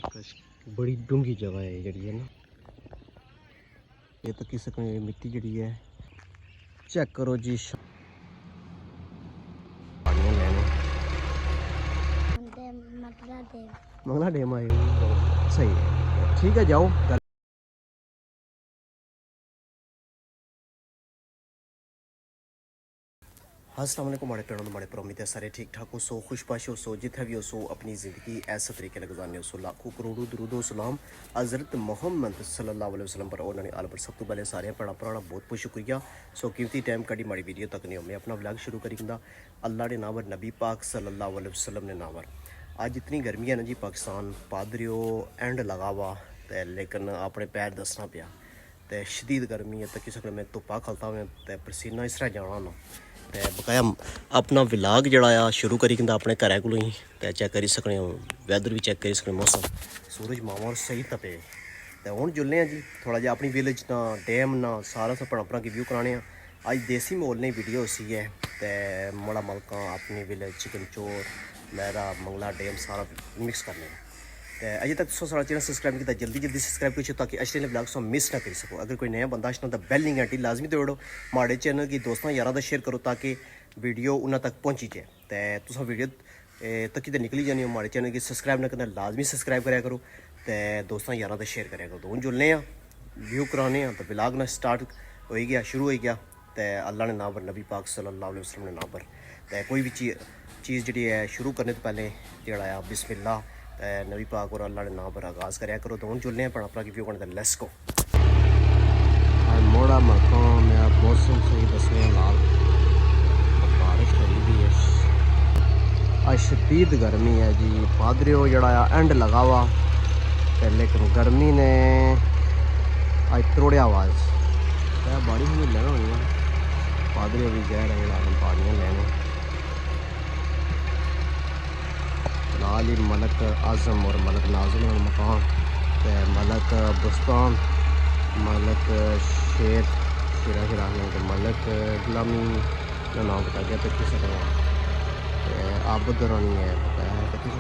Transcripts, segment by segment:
बड़ी डूंगी जगह है जी है ना। ये तो किस मिट्टी जी है चेक करो जी। मंगला डैम आए सही है, ठीक है जाओ। अस्सलाम वालेकुम माड़े पेड़ों माड़े पर उम्मीद है सारे ठीक ठाक हो सो खुशबाश हो सो जिथे भी हो सो अपनी ज़िंदगी ऐसे तरीके से गुजारने हो सो लाखों करोड़ों दरूदो सलाम हज़रत मोहम्मद सल्लल्लाहु अलैहि वसल्लम पर उन्होंने आल पर सब तो पहले सारे भैन भरावां बहुत बहुत शुक्रिया। सो कीमती टाइम कड़ी माड़ी वीडियो तक नहीं हो मैं अपना व्लॉग शुरू करी दिंदा अल्लाह के नाम नबी पाक सल्लल्लाहु अलैहि वसल्लम ने नाम। अज इतनी गर्मी है ना जी पाकिस्तान पादरियो एंड लगा वा ते लेकिन अपने पैर दसना पिया ते शदीद गर्मी है तो किसी मैं धुप्पा खलता मैं तो पसीना इस तरह जाना ना ते बकाया अपना व्लॉग जड़ा शुरू करी दिंदा अपने घरै कोलों ही ते चेक करी सकने हो वैदर भी चेक करी सकने मौसम सूरज मामा सही तपे ते हुण जुलने जी थोड़ा जिहा अपनी विलेज ना डैम ना सारा सब भैन की व्यू कराने अज देसी माहौल ने वीडियो उसी है ते मोड़ा मलका अपनी विलेज चिकनचोर लहरा मंगला डैम सारा मिक्स करने तो अजे तक तुम सारा चैनल सब्सक्राइब नहीं किया जल्दी जल्दी सब्सक्राइब करो ताकि अच्छे ब्लॉग तुम मिस ना कर सको। अगर कोई नया बंदा तो बैल नहीं घंटी लाजमी दौड़ो माड़े चैनल की दोस्तों यारा का शेयर करो ताकि वीडियो उन्होंने तक पहुँची जाए तो तुम वीडियो तक तो निकली जानी हो माड़े चैनल की सब्सक्राइब ना करना लाजमी सब्सक्राइब कराया करो तो दोस्तों यारा का शेयर कराया करो। तो हूँ जुलने व्यू कराने तो ब्लॉग ना स्टार्ट हो गया शुरू हो गया तो अल्लाह ने नाम पर नबी पाक सल्लल्लाहु अलैहि वसल्लम ने नाम पर तो कोई भी चीज़ जी है शुरू करने तो पहले जड़ा बिस्मिल्लाह नबी पाक और अल्लाह के नाम पर आगाज़ कराया करो। तो हूँ जुलने भैन भरा की व्यू करने लेट्स गो। मोड़ा मकाम मेरा मौसम सही दसने लाल बारिश करी भी है आज शदीद गर्मी है जी पादरियो जड़ा एंड लगा हुआ लेकिन गर्मी ने आज त्रोड़िया आवाज़ बारिश भी लेना होनी पादरियो भी गह रहे हैं पानियाँ लेने लाल ही मलक आज़म और मलक नाज़िम मकाम मलक बुस्तान मलक शेर शेरा शिरा मलक गुलामी का नाम बता गया तो किसी तरह आबद रानी है बताया है तो किसी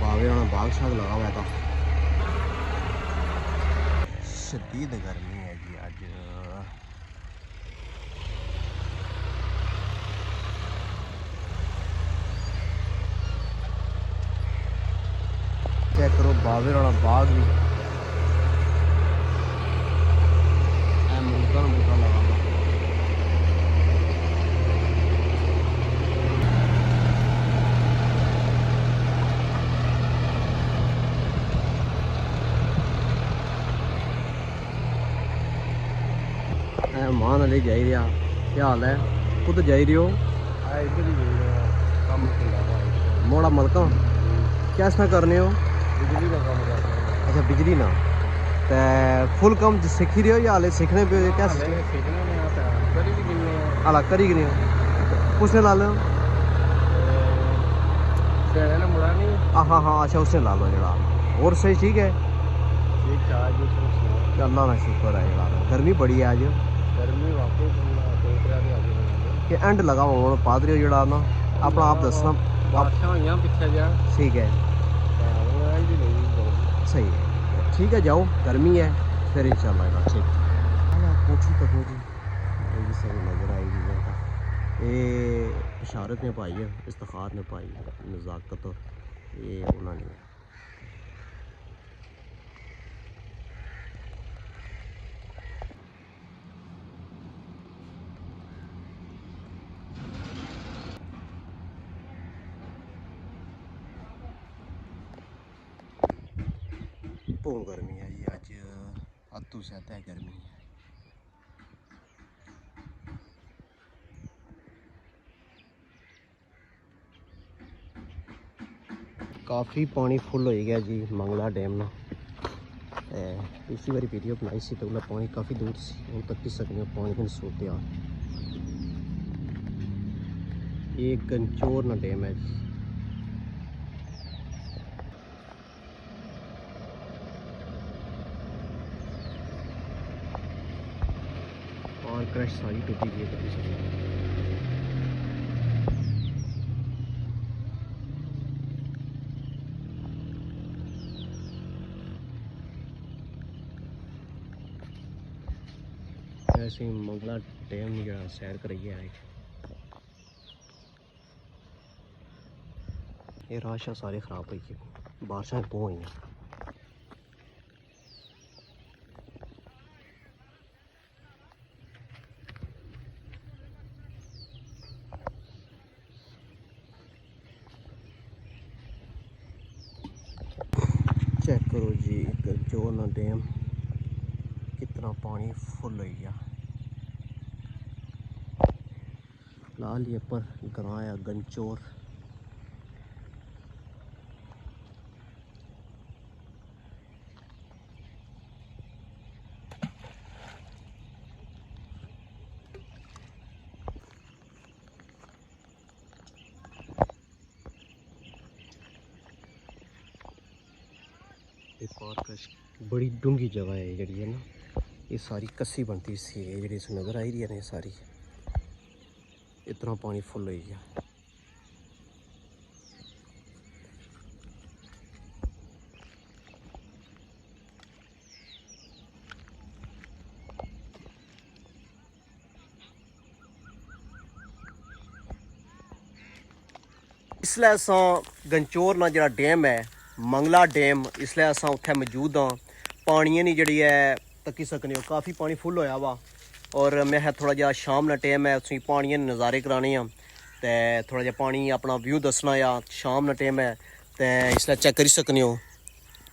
बावे बाग शाग लगा हुआ था। शदीद गर्मी है जी अज चेक करो बावे वाला बाग भी अमरूदा बूटा लगा हुआ मान अली जा रहा क्या हाल है खुद जा रही हो मोड़ा मलका क्या इसमें करने हो बिजली का काम करते हैं। अच्छा बिजली ना तो फुल कम सीखी रहे हो या हाले सीखने पे क्या हाल करी कि नहीं उसने ला लो हाँ हाँ अच्छा उसने ला लो जरा और सही ठीक है अल्लाह ना शुक्र है यार गर्मी बड़ी है आज गर्मी वाकई एंड लगा हुआ पादरी जड़ा ना अपना आप दसना ठीक है सही है ठीक है जाओ गर्मी है फिर इंशाल्लाह ठीक कोठी तक जी सही नज़र आएगी ये इशारत ने पाई है इफ्तार ने पाई नज़ाकत और ये उन्होंने बहुत गर्मी है जी अज हद तो ज्यादा है गर्मी है। काफ़ी पानी फुल हो गया जी मंगला डैम ना पिछली बारी वीडियो बनाई सी तो उन्हें पानी काफ़ी दूर से हूँ तक की सकने पानी की सूरत आ ये गंचोर ना डैम है जी और क्रश सारी टूटी गई है। ਅਸੀਂ ਮੰਗਲਾ ਡੈਮ ਜਿਹੜਾ ਸੈਰ ਕਰਾਈਏ ਆਏ। ਇਹ ਰਾਸ਼ਾ ਸਾਰੇ ਖਰਾਬ ਹੋਈ ਗਏ, ਬਾਰਿਸ਼ਾਂ ਬਹੁਤ ਹੋਈਆਂ। चेक करो जी गंचौर डैम कितना पानी फुल हो गया। लाल ये पर गाँव है गंचौर। पार्क बड़ी डूंगी जगह है जी है ना, ये सारी कस्सी बनती सी जी नज़र आई रही है ना, सारी इतना पानी फुल हो गया। इसलिए असां गंचौर ना जरा डैम है मंगला डैम, इसलिए असां उत्थे मौजूद हाँ। पानिया नहीं जी है तकी सकने हो, काफ़ी पानी फुल होया वा। और मैं थोड़ा जहा शाम ना टाइम है, उसी पानिया नज़ारे कराने हैं तो थोड़ा जहा पानी अपना व्यू दसना या शाम ना टाइम है तो इसलिए चेक करी सकने हो।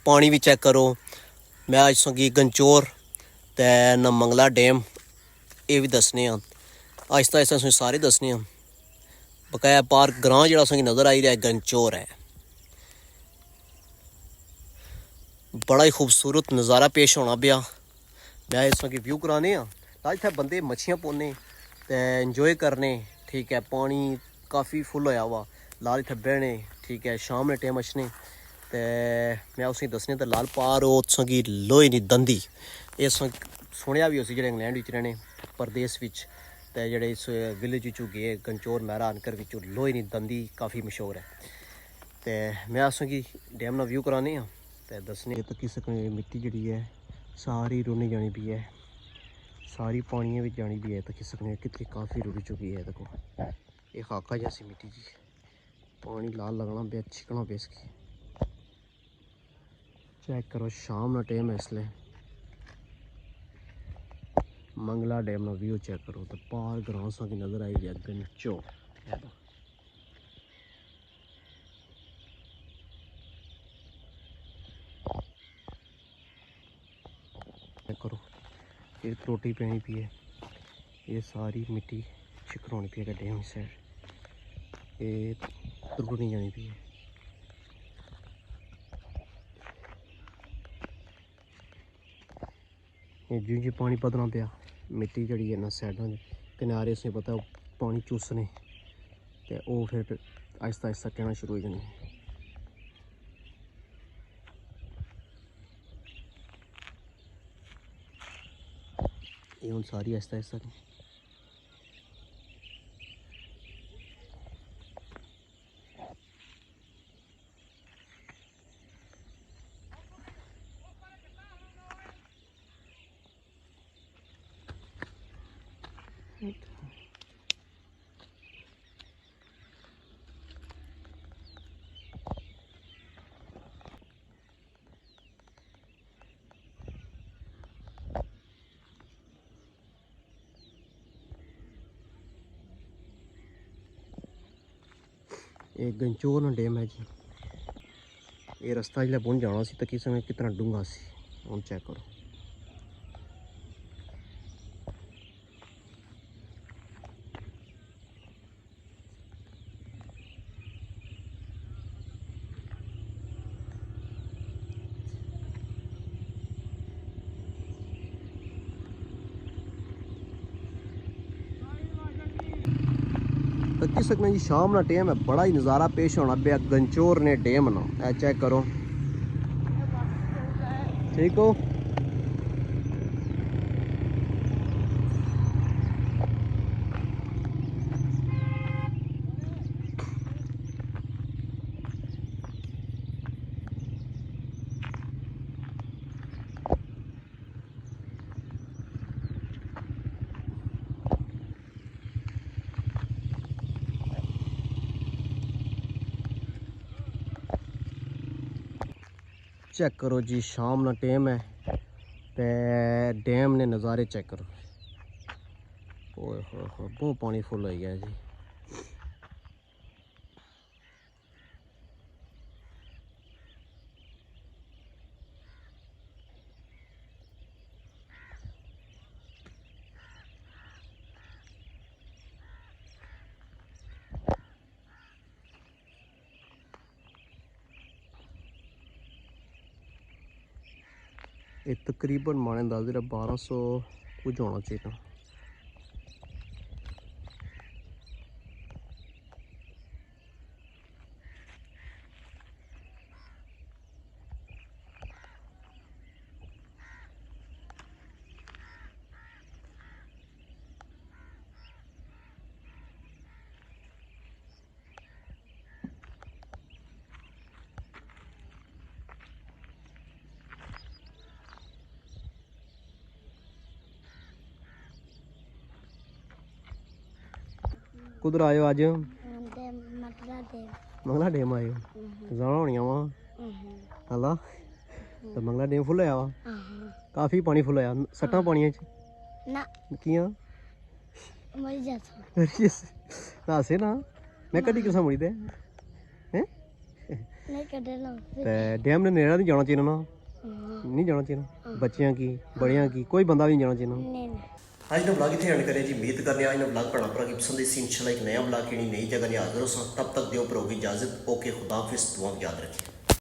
पानी भी चेक करो। मैं अज संगी गंचौर तो न मंगला डैम ये भी दसने हैं, आहिस्ता आहिस्ता सारे दसने हैं। बकाया पार्क ग्रां जो नज़र आई रहा है गंचौर है। बड़ा ही खूबसूरत नज़ारा पेश होना पाया। मैं इस वक्त व्यू कराने तो इतने बंदे मच्छियाँ पौने तो इंजॉय करने, ठीक है। पानी काफ़ी फुल होया वा, लाल इतने बहने, ठीक है। शाम ने टाइम अच्छने तो मैं उसी दसने तो लाल पार उत्सों लोहे नी दंदी, इस सुनिया भी उसी जो इंग्लैंड विच रहने परदेस विच तो जोड़े इस विलेज विचों गए गंचौर मैरा अनकर विचों लोहे नी दंदी काफ़ी मशहूर है। तो मैं उस डैम ना व्यू कराने तो दसने तकी सकने मिट्टी जी है सारी रुनी जानी भी है, सारी पानिया भी जानी भी है तकी सकने कितनी काफ़ी रुड़ी चुकी है। देखो ये खाका जैसी मिट्टी जी, पानी लाल लगना पे छिकना पे इसकी। चेक करो शाम ना टाइम है इसलिए मंगला डैम ना व्यू चेक करो तो पार ग्रां सा की नज़र आई है गंचौर। करो ये रोटी पैनी पी है, ये सारी मिट्टी छिकरानी पी है डैम साइड, ये तुरनी जानी पी है। ये जिं जी पानी बदना पाया मिट्टी जी है ना साइडों किनारे से पता पानी चूसने तो वो फिर आहिस्ता आहिस्ता कहना शुरू हो जाने। ये हूँ सारी आहिस्ता आहिस्ता ये गंचौर ना डैम है जी। ये रास्ता जो बुन जाना सी तकी समय कितना डूंगा सी, हम चेक करो। तकी सकना जी शाम ना टाइम है, बड़ा ही नज़ारा पेश होना पाया गंचौर ने डैम ना, चेक करो। ठीक हो चेक करो जी, शाम ना टाइम है ते डैम ने नज़ारे चेक करो। ओए हो बहुत पानी फुल हो गया जी। ये तकरीबन माने अंदाजे 1200 कुछ होना चाहिए। कुधर आयो आज? मंगला डैम आयो। जाना होनी वा हला तो मंगला डैम फुल होया वा। काफी पानी फुल होया। सट्टां पानियां च ना कियां मर जाता हासे ना मैं कदी किसा मुड़ी ते हैं नहीं कटे ना ते डैम ने नेड़ा नहीं जाना चाहिए ना। नहीं जाना चाहिए बच्चियां की बड़ियां की कोई बंदा भी नहीं जाना चाहिए। नहीं आज का ब्लॉग इतने एंड करें जी। उम्मीद करने आज का ब्लॉग भरा भरा की पसंद इसी इंशाल्लाह एक नया ब्लॉग की नई जगह नहीं हाजिर हो। तब तक दियो पर होगी इजाजत। ओके खुदा हाफिज़, दुआ याद रखिए।